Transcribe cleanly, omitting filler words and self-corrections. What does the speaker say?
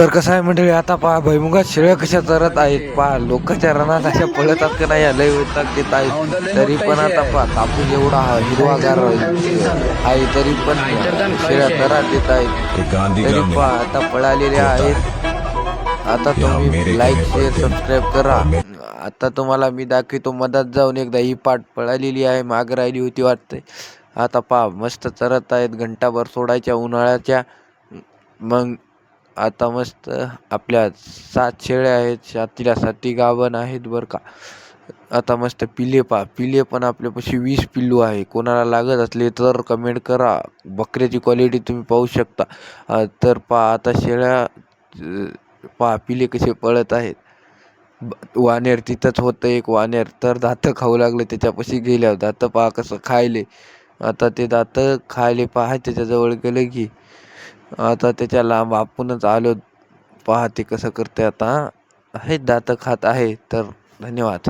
तर कसं आहे मंडळी, आता पहा भुईमुगात शेळ्या कशा चरत आहेत. पहा लोकांच्या रणात अशा पळतात का नाही, लय वैताग देत आहेत. तरी पण आता पहा कापूस एवढा हिरवागार आहे, तरी पण शेळ्या चरा देत आहेत. तरी पहा आता पळालेल्या आहेत. आता तुम्ही लाईक शेअर सबस्क्राईब करा. आता तुम्हाला मी दाखवतो, मधात जाऊन एकदा ही पाट पळालेली आहे, माग राहिली होती वाटते. आता पहा मस्त चरत आहेत, घंटाभर सोडायच्या उन्हाळ्याच्या. मग आता मस्त आपल्या 7 शेळ्या आहेत, तिला 7 गाभण आहेत बरं का. आता मस्त पिले पिले पण आपल्यापाशी 20 पिल्लू आहे. कोणाला लागत असले तर कमेंट करा. बकऱ्याची क्वालिटी तुम्ही पाहू शकता. तर पहा आता शेळ्या, पहा पिले कसे पळत आहेत. वानेर तिथंच होतं, एक वानेर तर दातं खाऊ लागलं त्याच्यापाशी गेल्यावर. दातं पहा कसं खायले. आता ते दातं खायले पहा, त्याच्याजवळ गेलं की आता त्याच्या लांब आपणच आलो. पहा ते कसं करते आता. हे दातं खात आहे. तर धन्यवाद.